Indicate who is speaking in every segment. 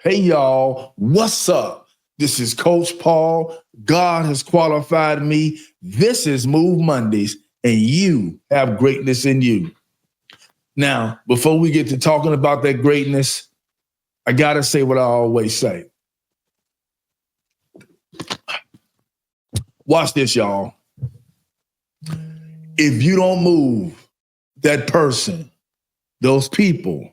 Speaker 1: Hey, y'all, what's up? This is Coach Paul. God has qualified me. This is Move Mondays, and you have greatness in you. Now, before we get to talking about that greatness, I got to say what I always say. Watch this, y'all. If you don't move, that person, those people,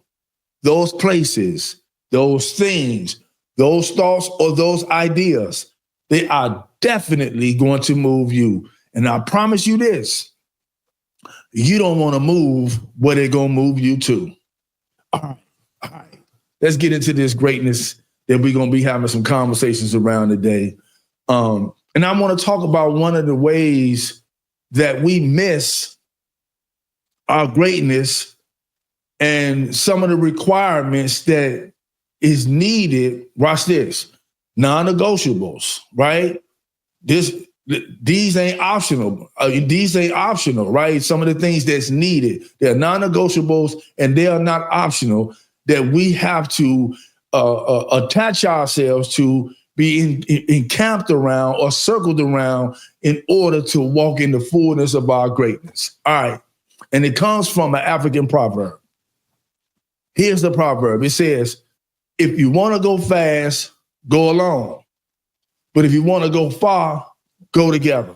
Speaker 1: those places, those things, those thoughts, or those ideas, they are definitely going to move you. And I promise you this, you don't want to move where they're going to move you to. All right. Let's get into this greatness that we're going to be having some conversations around today. And I want to talk about one of the ways that we miss our greatness and some of the requirements that is needed. Watch this, non-negotiables, right? These ain't optional. These ain't optional, right? Some of the things that's needed, they're non-negotiables and they are not optional, that we have to attach ourselves to, be encamped around or circled around in order to walk in the fullness of our greatness. All right. And it comes from an African proverb. Here's the proverb. It says, if you want to go fast, go alone. But if you want to go far, go together.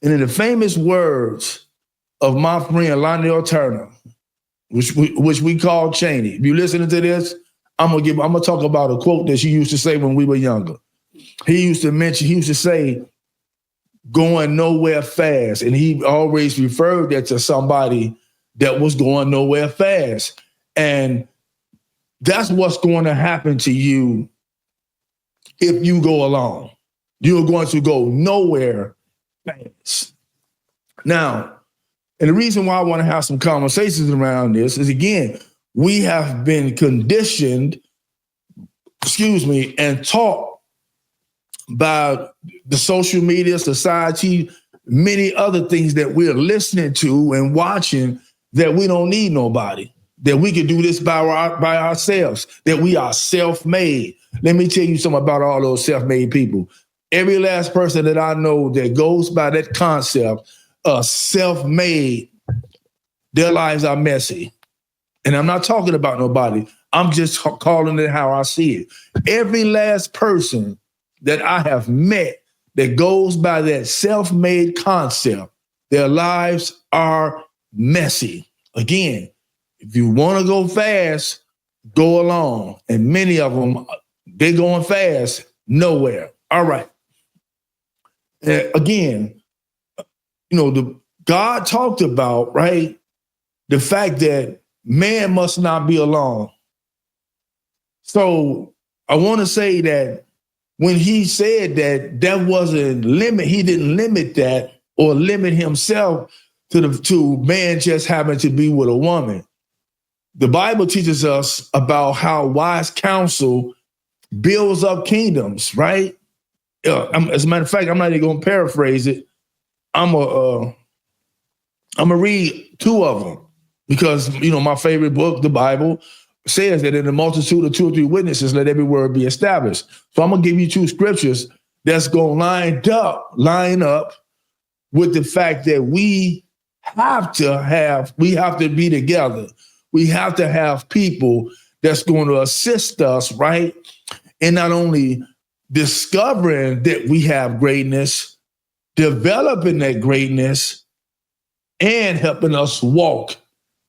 Speaker 1: And in the famous words of my friend Lionel Turner, which we call Cheney. If you're listening to this, I'm gonna talk about a quote that she used to say when we were younger. He used to say, going nowhere fast. And he always referred that to somebody that was going nowhere fast. And that's what's going to happen to you if you go alone. You're going to go nowhere fast. Now, and the reason why I want to have some conversations around this is, again, we have been conditioned, and taught by the social media, society, many other things that we're listening to and watching, that we don't need nobody, that we can do this by ourselves, that we are self-made. Let me tell you something about all those self-made people. Every last person that I know that goes by that concept of self-made, their lives are messy. And I'm not talking about nobody. I'm just calling it how I see it. Every last person that I have met that goes by that self-made concept, their lives are messy. Again, if you want to go fast, go along. And many of them, they're going fast nowhere. All right. Again, God talked about, right, the fact that man must not be alone. So I want to say that when he said that wasn't limit, he didn't limit that or limit himself to man just having to be with a woman. The Bible teaches us about how wise counsel builds up kingdoms, right? As a matter of fact, I'm not even going to paraphrase it. I'm gonna read two of them because, my favorite book, the Bible, says that in the multitude of 2 or 3 witnesses, let every word be established. So I'm going to give you 2 scriptures that's going to line up with the fact that we have to be together. We have to have people that's going to assist us, right? In not only discovering that we have greatness, developing that greatness, and helping us walk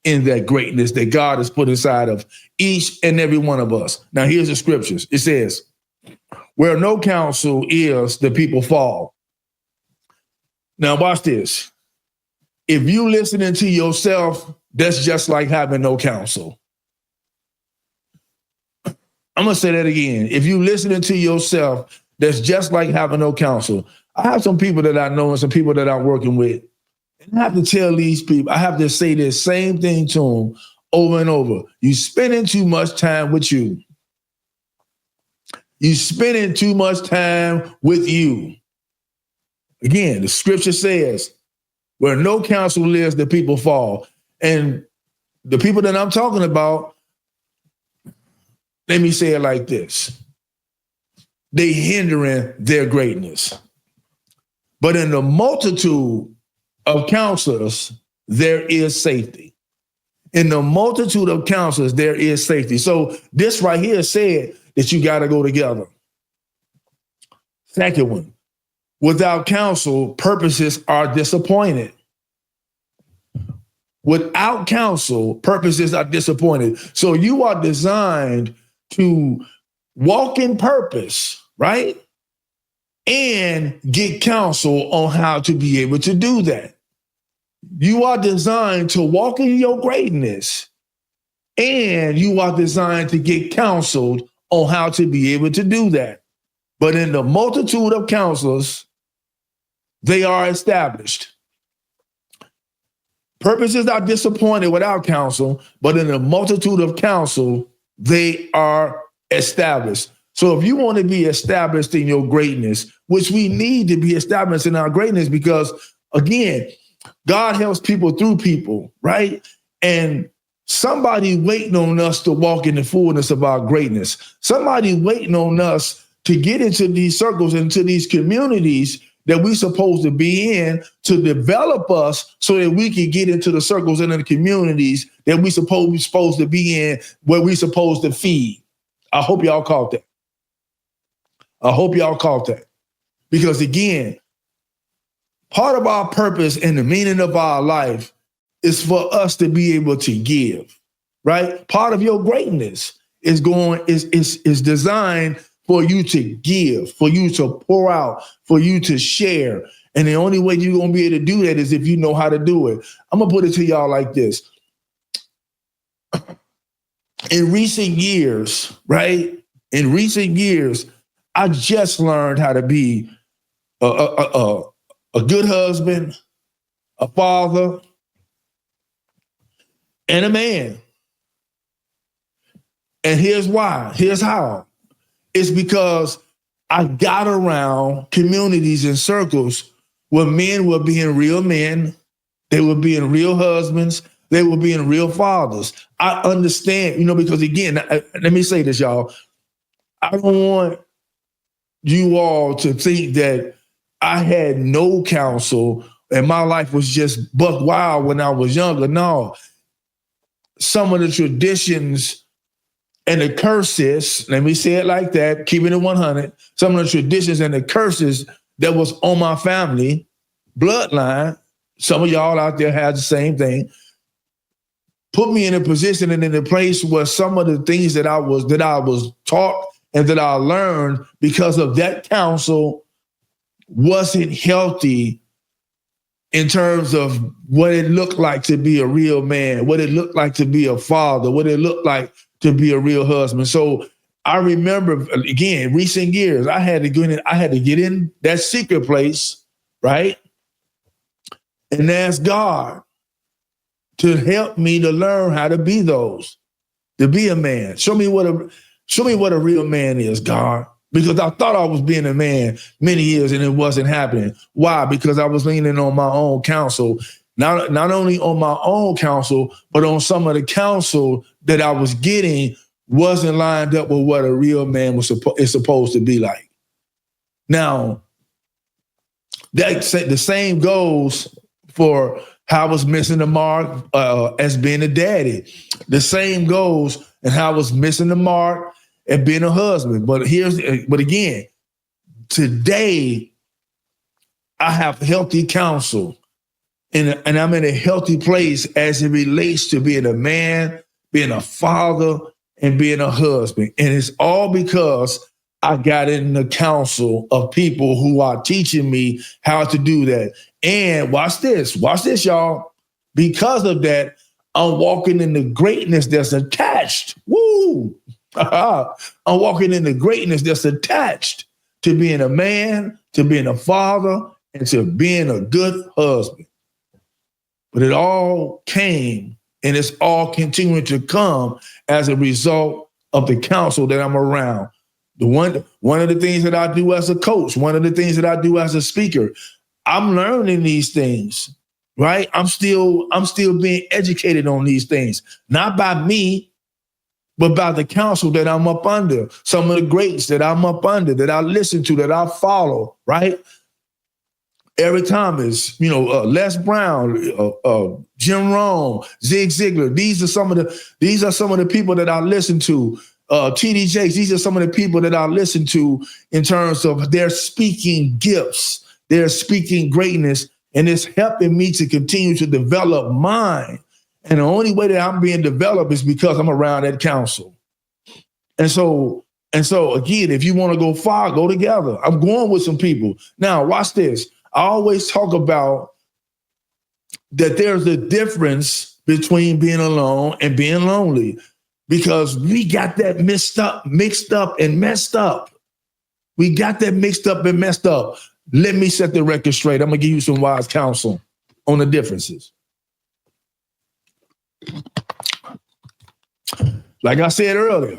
Speaker 1: in that greatness that God has put inside of each and every one of us. Now, here's the scriptures. It says, where no counsel is, the people fall. Now, watch this. If you listening to yourself, that's just like having no counsel. I'm going to say that again. If you listening to yourself, that's just like having no counsel. I have some people that I know and some people that I'm working with. And I have to tell these people, I have to say this same thing to them over and over. You spending too much time with you. You spending too much time with you. Again, the scripture says, where no counsel lives, the people fall. And the people that I'm talking about, let me say it like this. They hindering their greatness. But in the multitude of counselors, there is safety. In the multitude of counselors, there is safety. So this right here said that you got to go together. Second one, without counsel, purposes are disappointed. Without counsel, purposes are disappointed. So you are designed to walk in purpose, right? And get counsel on how to be able to do that. You are designed to walk in your greatness, and you are designed to get counseled on how to be able to do that. But in the multitude of counselors, they are established. Purposes are disappointed without counsel, but in the multitude of counsel, they are established. So if you want to be established in your greatness, which we need to be established in our greatness, because again, God helps people through people, right? And somebody waiting on us to walk in the fullness of our greatness. Somebody waiting on us to get into these circles, into these communities that we're supposed to be in, to develop us so that we can get into the circles and the communities that we're supposed to be in, where we're supposed to feed. I hope y'all caught that. I hope y'all caught that. Because again, part of our purpose and the meaning of our life is for us to be able to give, right? Part of your greatness is designed for you to give, for you to pour out, for you to share. And the only way you're going to be able to do that is if you know how to do it. I'm going to put it to y'all like this. In recent years, right? In recent years, I just learned how to be a good husband, a father, and a man. And here's why. Here's how. It's because I got around communities and circles where men were being real men, they were being real husbands, they were being real fathers. I understand, because again, let me say this, y'all. I don't want you all to think that I had no counsel and my life was just buck wild when I was younger. No. Some of the traditions and the curses, let me say it like that, keeping it 100, some of the traditions and the curses that was on my family bloodline, some of y'all out there have the same thing, put me in a position and in a place where some of the things that I was taught and that I learned because of that counsel wasn't healthy in terms of what it looked like to be a real man, what it looked like to be a father, what it looked like to be a real husband. So I remember, again, recent years, I had to get in that secret place, right? And ask God to help me to learn how to be those, to be a man. Show me what a real man is, God. Because I thought I was being a man many years and it wasn't happening. Why? Because I was leaning on my own counsel. Not only on my own counsel, but on some of the counsel that I was getting wasn't lined up with what a real man is supposed to be like. Now, the same goes for how I was missing the mark as being a daddy. The same goes and how I was missing the mark and being a husband. But again, today I have healthy counsel. And I'm in a healthy place as it relates to being a man, being a father, and being a husband. And it's all because I got in the counsel of people who are teaching me how to do that. And watch this, y'all. Because of that, I'm walking in the greatness that's attached. Woo! I'm walking in the greatness that's attached to being a man, to being a father, and to being a good husband. But it all came and it's all continuing to come as a result of the counsel that I'm around. One of the things that I do as a coach, one of the things that I do as a speaker, I'm learning these things, right? I'm still being educated on these things, not by me, but by the counsel that I'm up under, some of the greats that I'm up under, that I listen to, that I follow, right? Eric Thomas, Les Brown, Jim Rohn, Zig Ziglar. These are some of the people that I listen to. TD Jakes. These are some of the people that I listen to in terms of their speaking gifts, their speaking greatness, and it's helping me to continue to develop mine. And the only way that I'm being developed is because I'm around that counsel. And so again, if you want to go far, go together. I'm going with some people. Now, watch this. I always talk about that there's a difference between being alone and being lonely, because we got that mixed up and messed up. We got that mixed up and messed up. Let me set the record straight. I'm going to give you some wise counsel on the differences. Like I said earlier,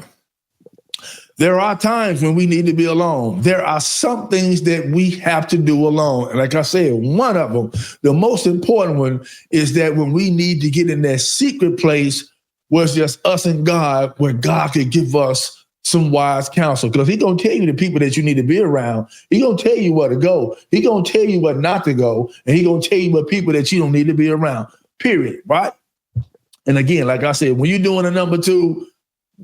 Speaker 1: there are times when we need to be alone. There are some things that we have to do alone. And like I said, one of them, the most important one, is that when we need to get in that secret place where it's just us and God, where God can give us some wise counsel. Because he's going to tell you the people that you need to be around. He's going to tell you where to go. He's going to tell you what not to go. And he's going to tell you what people that you don't need to be around, period, right? And again, like I said, when you're doing a number two,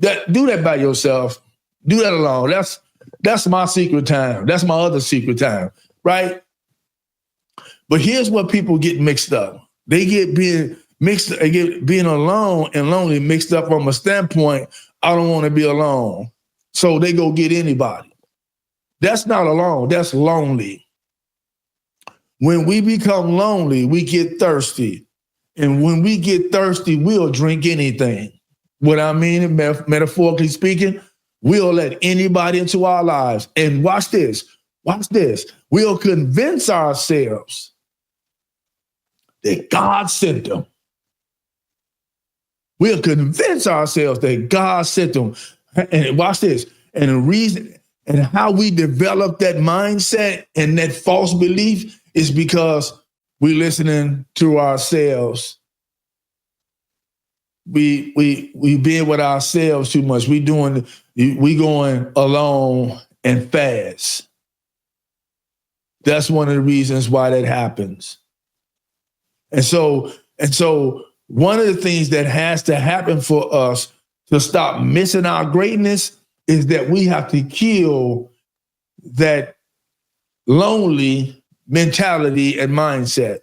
Speaker 1: do that by yourself. Do that alone. That's my secret time. That's my other secret time, right? But here's what people get mixed up. They get being alone and lonely mixed up from a standpoint, I don't want to be alone. So they go get anybody. That's not alone. That's lonely. When we become lonely, we get thirsty. And when we get thirsty, we'll drink anything. What I mean, metaphorically speaking, we'll let anybody into our lives. And watch this. We'll convince ourselves that God sent them. We'll convince ourselves that God sent them. And watch this. And the reason and how we develop that mindset and that false belief is because we're listening to ourselves. We being with ourselves too much. We going alone and fast. That's one of the reasons why that happens. And so one of the things that has to happen for us to stop missing our greatness is that we have to kill that lonely mentality and mindset.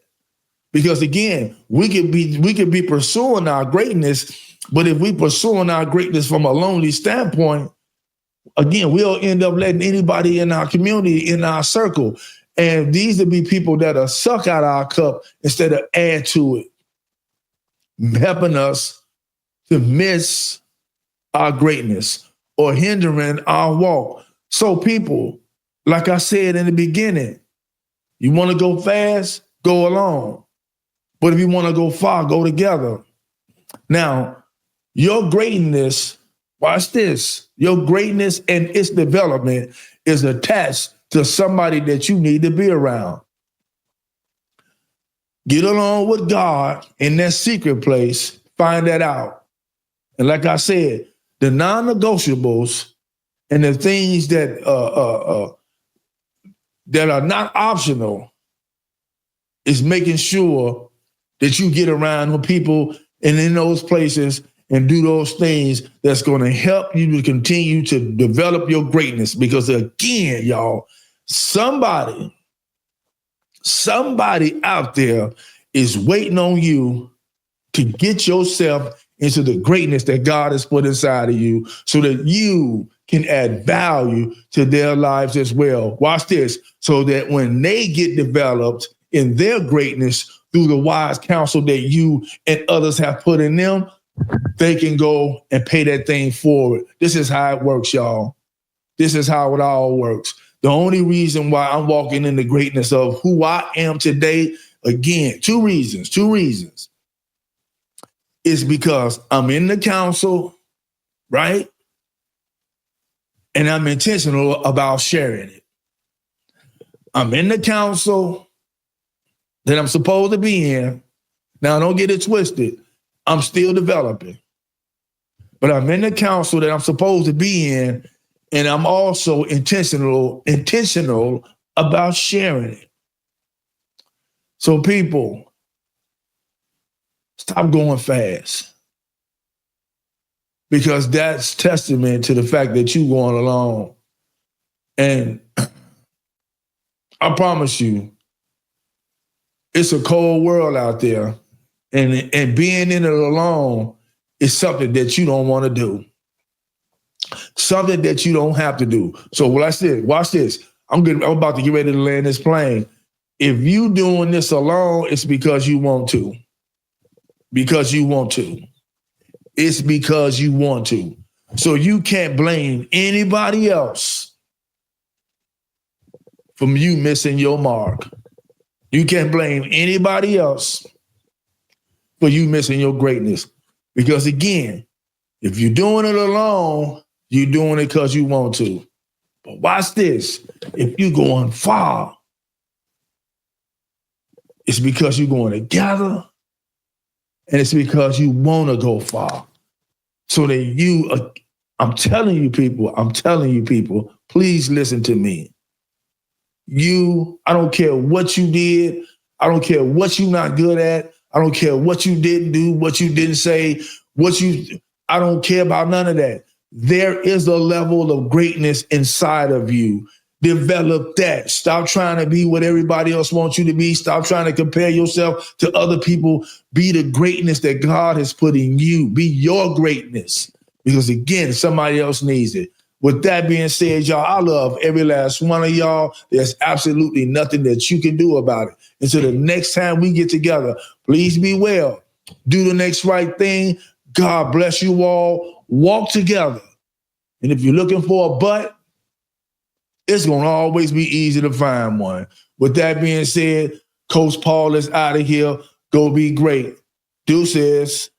Speaker 1: Because again, we could be pursuing our greatness, but if we pursuing our greatness from a lonely standpoint, again, we'll end up letting anybody in our community, in our circle. And these will be people that'll suck out our cup instead of add to it, helping us to miss our greatness or hindering our walk. So people, like I said in the beginning, you want to go fast, go alone. But if you want to go far, go together. Now, your greatness, watch this, your greatness and its development is attached to somebody that you need to be around. Get along with God in that secret place, find that out. And like I said, the non-negotiables and the things that are not optional is making sure that you get around with people and in those places and do those things that's going to help you to continue to develop your greatness. Because again, y'all, somebody out there is waiting on you to get yourself into the greatness that God has put inside of you so that you can add value to their lives as well. Watch this. So that when they get developed in their greatness through the wise counsel that you and others have put in them, they can go and pay that thing forward. This is how it works, y'all. This is how it all works. The only reason why I'm walking in the greatness of who I am today, again, two reasons, is because I'm in the council, right? And I'm intentional about sharing it. I'm in the council that I'm supposed to be in. Now, don't get it twisted. I'm still developing. but I'm in the council that I'm supposed to be in, and I'm also intentional about sharing it. So people, stop going fast, because that's testament to the fact that you're going along. And I promise you, it's a cold world out there, and being in it alone is something that you don't want to do. Something that you don't have to do. So what I said, watch this. I'm about to get ready to land this plane. If you doing this alone, it's because you want to. Because you want to. It's because you want to. So you can't blame anybody else from you missing your mark. You can't blame anybody else for you missing your greatness. Because again, if you're doing it alone, you're doing it because you want to. But watch this. If you're going far, it's because you're going together, and it's because you want to go far. So that I'm telling you people, please listen to me. I don't care what you did. I don't care what you're not good at. I don't care what you didn't do, what you didn't say, I don't care about none of that. There is a level of greatness inside of you. Develop that. Stop trying to be what everybody else wants you to be. Stop trying to compare yourself to other people. Be the greatness that God has put in you. Be your greatness. Because again, somebody else needs it. With that being said, y'all, I love every last one of y'all. There's absolutely nothing that you can do about it. Until the next time we get together, please be well. Do the next right thing. God bless you all. Walk together. And if you're looking for a butt, it's going to always be easy to find one. With that being said, Coach Paul is out of here. Go be great. Deuces.